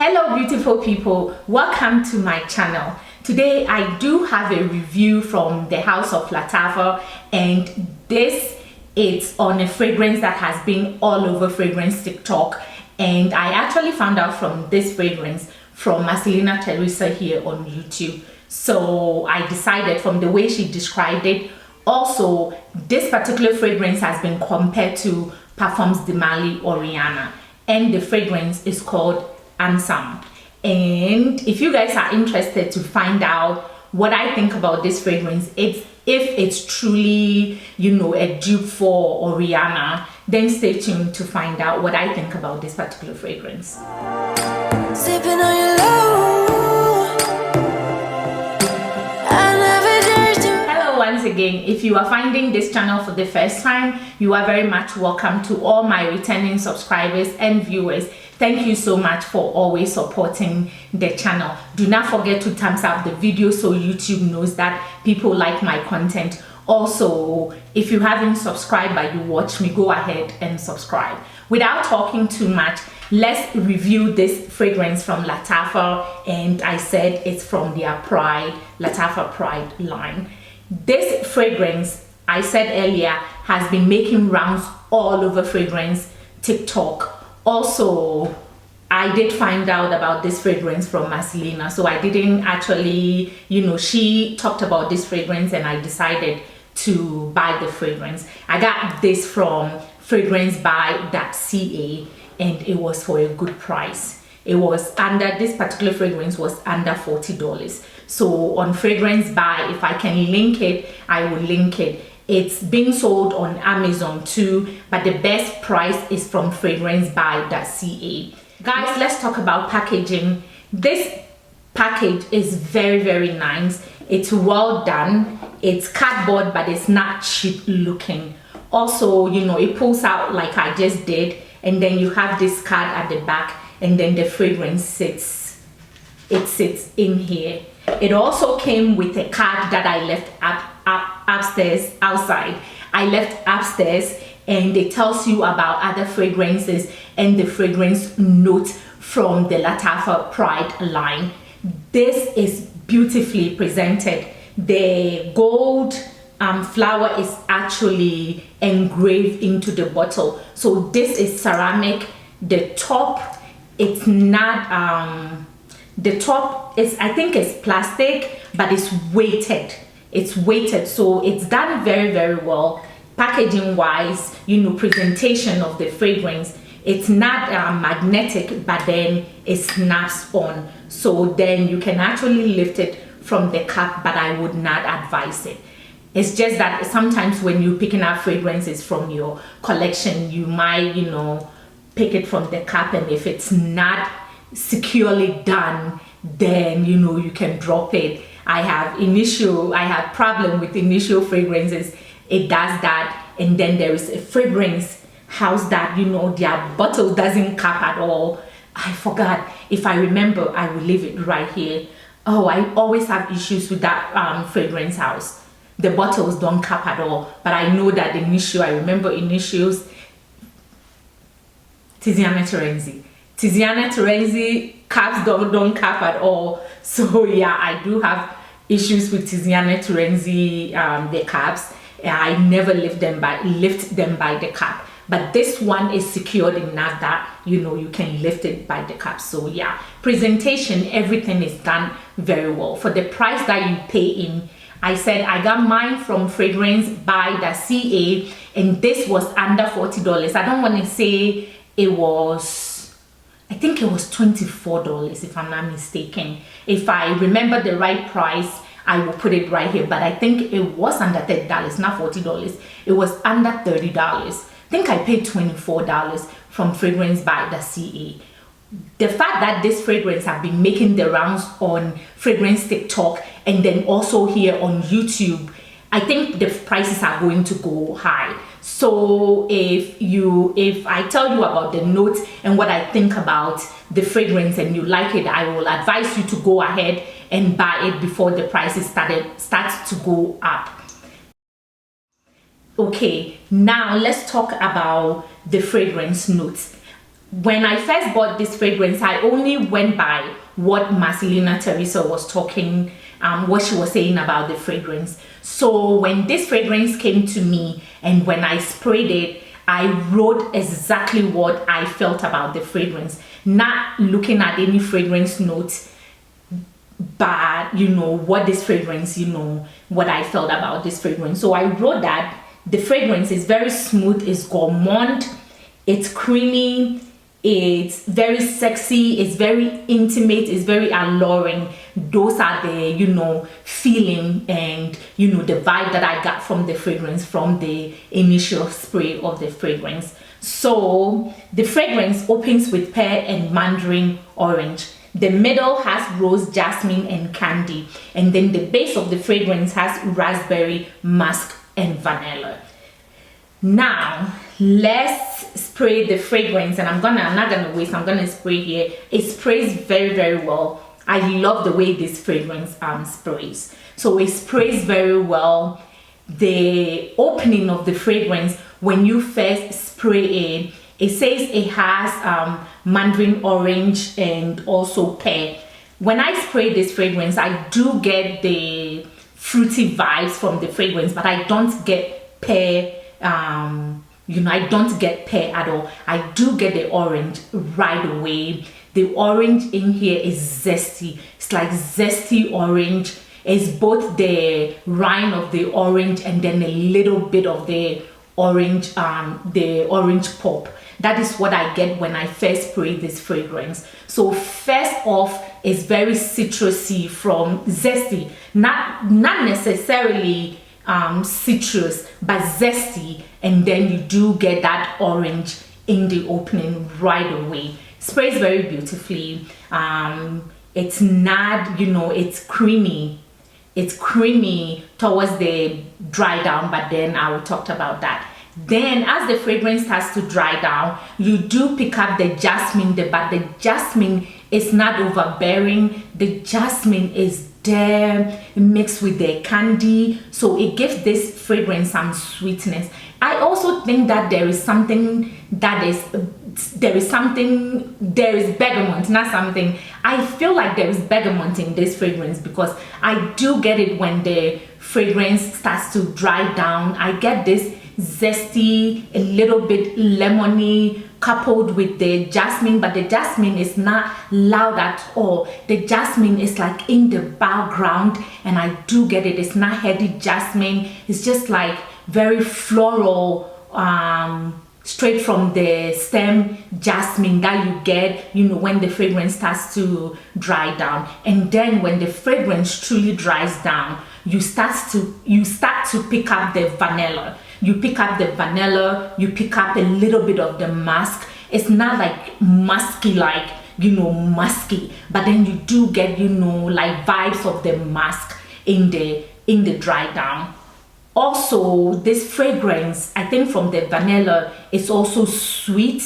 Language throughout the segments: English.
Hello beautiful people, welcome to my channel. Today I do have a review from the house of Lattafa, and this is on a fragrance that has been all over fragrance TikTok, and I actually found out from this fragrance from Marcelina Teresa here on YouTube. So I decided from the way she described it. Also, this particular fragrance has been compared to Parfums de Mali Oriana, and the fragrance is called Ansaam. And if you guys are interested to find out what I think about this fragrance, if it's truly, you know, a dupe for Oriana, then stay tuned to find out what I think about this particular fragrance. Sipping on your love. Hello once again. If you are finding this channel for the first time, you are very much welcome. To all my returning subscribers and viewers, thank you so much for always supporting the channel. Do not forget to thumbs up the video so YouTube knows that people like my content. Also, if you haven't subscribed but you watch me, go ahead and subscribe. Without talking too much, let's review this fragrance from Lattafa, and I said it's from their Lattafa Pride line. This fragrance, I said earlier, has been making rounds all over fragrance TikTok. Also, I did find out about this fragrance from Marcelina, so I didn't actually, you know, she talked about this fragrance and I decided to buy the fragrance. I got this from fragrance by bade'e, and it was for a good price. It was under, this particular fragrance was under $40. So on fragrance buy, if I can link it, I will link it. It's being sold on Amazon too, but the best price is from fragrance by bade'e. Guys, let's talk about packaging. This package is very nice. It's well done. It's cardboard, but it's not cheap looking. Also, you know, it pulls out like I just did, and then you have this card at the back, and then the fragrance sits in here. It also came with a card that I left upstairs, outside. I left upstairs, and it tells you about other fragrances and the fragrance note from the Lattafa Pride line. This is beautifully presented. The gold flower is actually engraved into the bottle. So this is ceramic. The top, it's not the top is, I think it's plastic, but it's weighted. It's weighted, so it's done very well. Packaging wise, you know, presentation of the fragrance, it's not magnetic, but then it snaps on, so then you can actually lift it from the cup, but I would not advise it. It's just that sometimes when you're picking up fragrances from your collection, you might, you know, pick it from the cup, and if it's not securely done, then, you know, you can drop it. I have problem with initial fragrances. It does that. And then there is a fragrance house that, you know, their bottle doesn't cap at all. I forgot. If I remember, I will leave it right here. Oh, I always have issues with that fragrance house. The bottles don't cap at all, but I know that I remember initials. Tiziana Terenzi caps don't cap at all. So yeah, I do have issues with Tiziana Terenzi, the caps. I never lift them by the cap, but this one is secured enough that, you know, you can lift it by the cap. So yeah, presentation, everything is done very well for the price that you pay in. I said I got mine from fragrance by bade'e, and this was under $40. I don't want to say it was, I think it was $24 if I'm not mistaken. If I remember the right price, I will put it right here, but I think it was under $30, not $40. It was under $30. I think I paid $24 from fragrance by bade'e. The fact that this fragrance have been making the rounds on fragrance TikTok and then also here on YouTube, I think the prices are going to go high. So if I tell you about the notes and what I think about the fragrance and you like it, I will advise you to go ahead and buy it before the prices starts to go up. Okay, now let's talk about the fragrance notes. when I first bought this fragrance, I only went by what Marcelina Teresa was talking, what she was saying about the fragrance. So when this fragrance came to me and when I sprayed it, I wrote exactly what I felt about the fragrance, not looking at any fragrance notes, but you know what this fragrance, you know what I felt about this fragrance. So I wrote that the fragrance is very smooth, it's gourmand, it's creamy, it's very sexy, it's very intimate, it's very alluring. Those are the, you know, feeling and, you know, the vibe that I got from the fragrance, from the initial spray of the fragrance. So the fragrance opens with pear and mandarin orange. The middle has rose, jasmine and candy, and then the base of the fragrance has raspberry, musk and vanilla. Now let's spray the fragrance, and I'm not gonna waste, I'm gonna spray here. It sprays very well. I love the way this fragrance sprays. So it sprays very well. The opening of the fragrance, when you first spray it, it says it has mandarin orange and also pear. When I spray this fragrance, I do get the fruity vibes from the fragrance, but I don't get pear. You know, I don't get pear at all. I do get the orange right away. The orange in here is zesty. It's like zesty orange. It's both the rind of the orange and then a little bit of the orange pulp. That is what I get when I first spray this fragrance. So first off, it's very citrusy from zesty, not necessarily citrus, but zesty, and then you do get that orange in the opening right away. Sprays very beautifully. It's not, you know, it's creamy towards the dry down, but then I will talk about that. Then as the fragrance starts to dry down, you do pick up the jasmine, but the jasmine is not overbearing. The jasmine is there mixed with the candy, so it gives this fragrance some sweetness. I also think that there is bergamot, not something. I feel like there is bergamot in this fragrance because I do get it when the fragrance starts to dry down. I get this zesty, a little bit lemony, coupled with the jasmine, but the jasmine is not loud at all. The jasmine is like in the background, and I do get it. It's not heady jasmine. It's just like very floral, straight from the stem jasmine that you get, you know, when the fragrance starts to dry down. And then when the fragrance truly dries down, you start to pick up the vanilla. You pick up the vanilla, you pick up a little bit of the musk. It's not like musky, like, you know, musky, but then you do get, you know, like vibes of the musk in the dry down. Also, this fragrance, I think from the vanilla, it's also sweet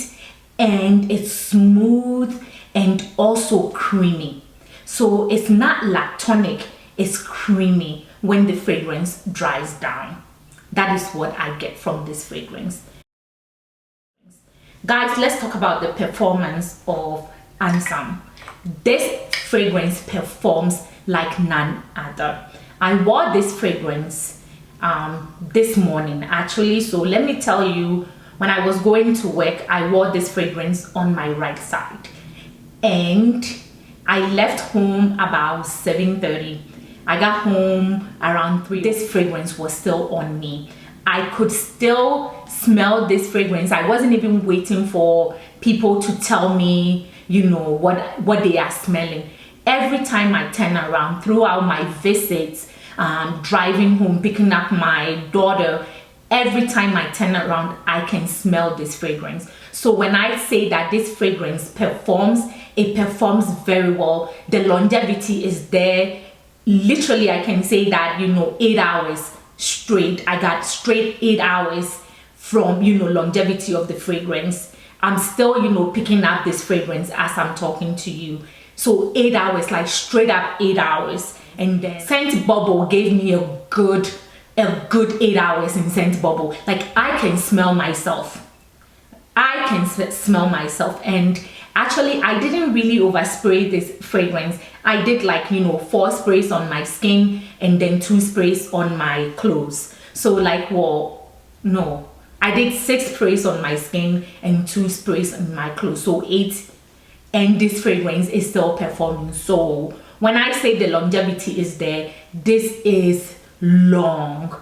and it's smooth and also creamy. So it's not lactonic, it's creamy when the fragrance dries down. That is what I get from this fragrance. Guys, let's talk about the performance of Ansaam. This fragrance performs like none other. I wore this fragrance this morning actually, so let me tell you, when I was going to work, I wore this fragrance on my right side and I left home about 7:30. I got home around 3. This fragrance was still on me. I could still smell this fragrance. I wasn't even waiting for people to tell me, you know, what they are smelling. Every time I turn around throughout my visits, driving home, picking up my daughter, every time I turn around, I can smell this fragrance. So when I say that this fragrance performs, it performs very well. The longevity is there. Literally, I can say that, you know, 8 hours straight. I got straight 8 hours from, you know, longevity of the fragrance. I'm still, you know, picking up this fragrance as I'm talking to you. So 8 hours, like straight up 8 hours. And then Scent Bubble gave me a good 8 hours in Scent Bubble. Like I can smell myself. I can smell myself. And actually, I didn't really overspray this fragrance. I did like, 4 sprays on my skin and then 2 sprays on my clothes. So like, well, no, I did 6 sprays on my skin and 2 sprays on my clothes, so 8. And this fragrance is still performing. So when I say the longevity is there, this is long.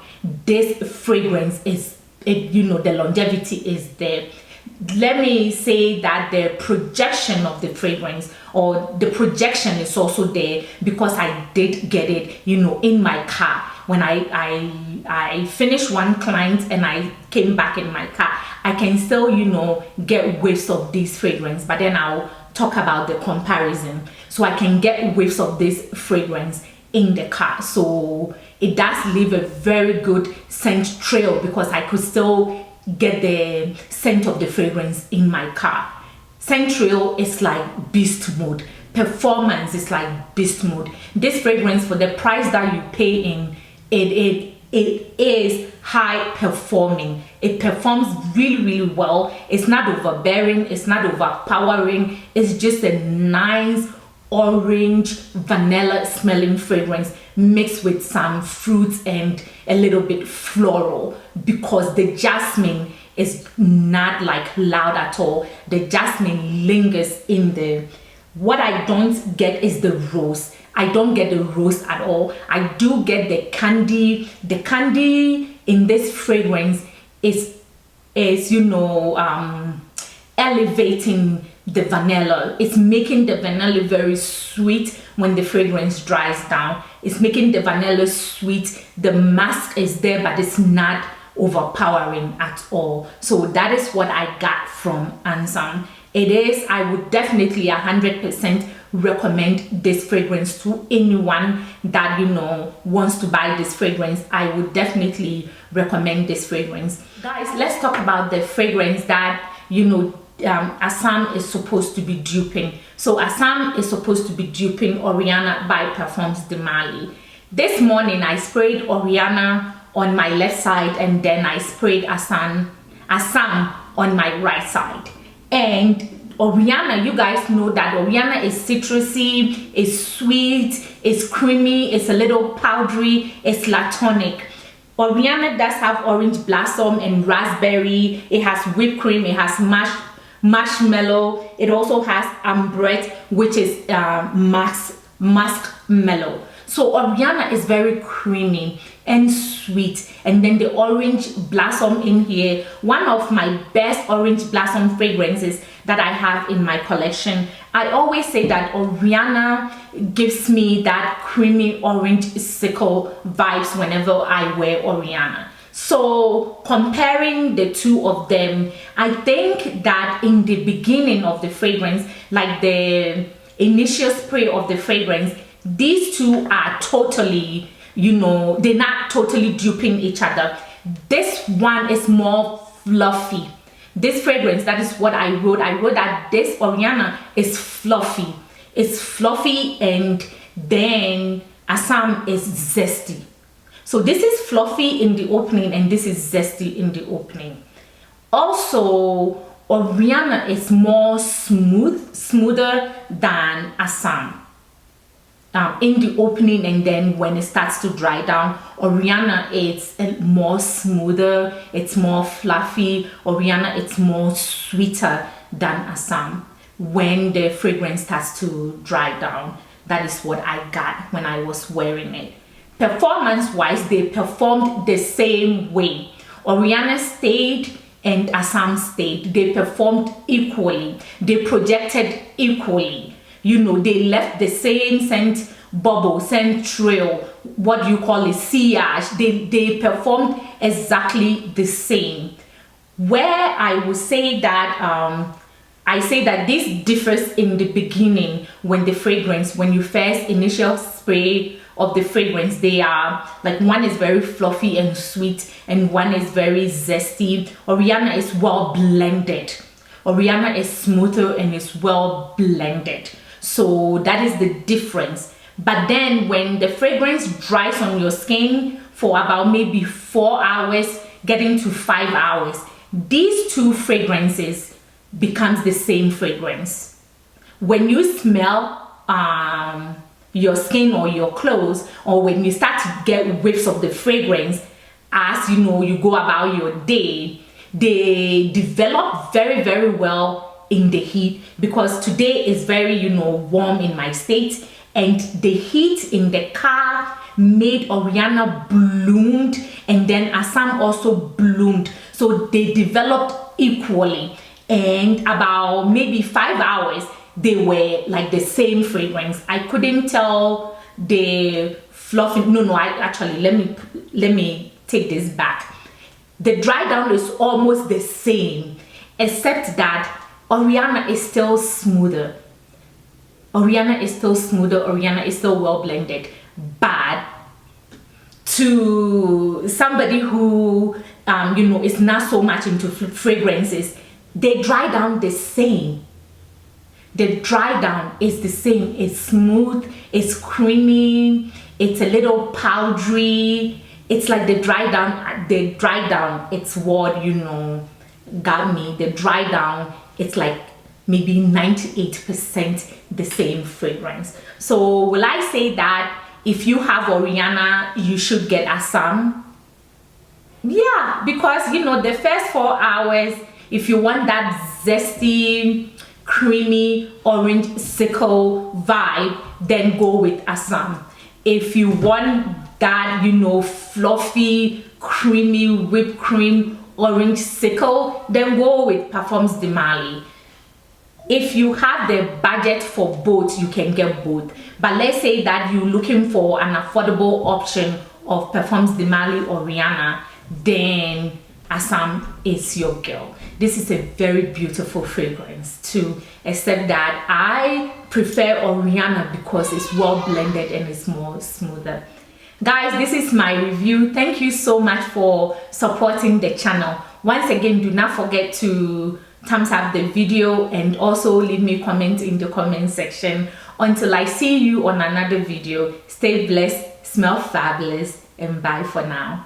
This fragrance is, the longevity is there. Let me say that the projection of the fragrance, or the projection, is also there because I did get it, in my car. When I finished one client and I came back in my car, I can still, get whiffs of this fragrance, but then I'll talk about the comparison. So I can get whiffs of this fragrance in the car. So it does leave a very good scent trail because I could still get the scent of the fragrance in my car. Scent trail is like beast mode. Performance is like beast mode. This fragrance, for the price that you pay in, it is high performing. It performs really, really well. It's not overbearing. It's not overpowering. It's just a nice orange vanilla smelling fragrance mixed with some fruits and a little bit floral, because the jasmine is not like loud at all. The jasmine lingers in there. What I don't get is the rose. I don't get the rose at all. I do get the candy. The candy in this fragrance is elevating the vanilla. It's making the vanilla very sweet when the fragrance dries down. It's making the vanilla sweet. The mask is there, but it's not overpowering at all. So that is what I got from Ansaam. It is, I would definitely 100% recommend this fragrance to anyone that wants to buy this fragrance. I would definitely recommend this fragrance. Guys, let's talk about the fragrance that Ansaam is supposed to be duping. So Ansaam is supposed to be duping Oriana by Parfums de Mali. This morning I sprayed Oriana on my left side, and then I sprayed Ansaam on my right side. And Oriana, you guys know that Oriana is citrusy, is sweet, is creamy, it's a little powdery, it's latonic. Oriana does have orange blossom and raspberry. It has whipped cream, it has marshmallow. It also has ambrette, which is musk mellow. So Oriana is very creamy and sweet. And then the orange blossom in here, one of my best orange blossom fragrances that I have in my collection. I always say that Oriana gives me that creamy orange sickle vibes whenever I wear Oriana. So comparing the two of them, I think that in the beginning of the fragrance, like the initial spray of the fragrance, these two are totally, they're not totally duping each other. This one is more fluffy. This fragrance, that is what I wrote. I wrote that this Oriana is fluffy. It's fluffy, and then Ansaam is zesty. So this is fluffy in the opening, and this is zesty in the opening. Also, Oriana is more smoother than Ansaam. In the opening, and then when it starts to dry down, Oriana is more smoother, it's more fluffy. Oriana, it's more sweeter than Ansaam when the fragrance starts to dry down. That is what I got when I was wearing it. Performance wise, they performed the same way. Oriana stayed and Ansaam stayed. They performed equally. They projected equally. They left the same scent bubble, scent trail, what you call a sillage. They performed exactly the same. Where I would say that I say that this differs in the beginning when you first initial spray of the fragrance, they are like, one is very fluffy and sweet and one is very zesty. Oriana is well blended. Oriana is smoother and is well blended. So that is the difference. But then when the fragrance dries on your skin for about maybe 4 hours, getting to 5 hours, these two fragrances becomes the same fragrance. When you smell your skin or your clothes, or when you start to get whiffs of the fragrance, as you know, you go about your day, they develop very, very well in the heat, because today is very, you know, warm in my state, and the heat in the car made Oriana bloomed, and then Ansaam also bloomed, so they developed equally, and about maybe 5 hours they were like the same fragrance. I couldn't tell the fluffy, let me take this back. The dry down is almost the same, except that Oriana is still smoother. Oriana is still smoother, Oriana is still well blended. But to somebody who you know, is not so much into fragrances, they dry down the same. The dry down is the same. It's smooth, it's creamy, it's a little powdery. It's like the dry down, it's what, you know, got me. The dry down, it's like maybe 98% the same fragrance. So will I say that if you have Oriana, you should get Ansaam? Yeah, because, you know, the first 4 hours, if you want that zesty, creamy orange sickle vibe, then go with Ansaam. If you want that, you know, fluffy, creamy, whipped cream orange sickle, then go with Parfums de Marly. If you have the budget for both, you can get both. But let's say that you're looking for an affordable option of Parfums de Marly or Oriana, then Ansaam is your girl. This is a very beautiful fragrance too, except that I prefer Oriana because it's well blended and it's more smoother. Guys, this is my review. Thank you so much for supporting the channel. Once again, do not forget to thumbs up the video and also leave me a comment in the comment section. Until I see you on another video, stay blessed, smell fabulous, and bye for now.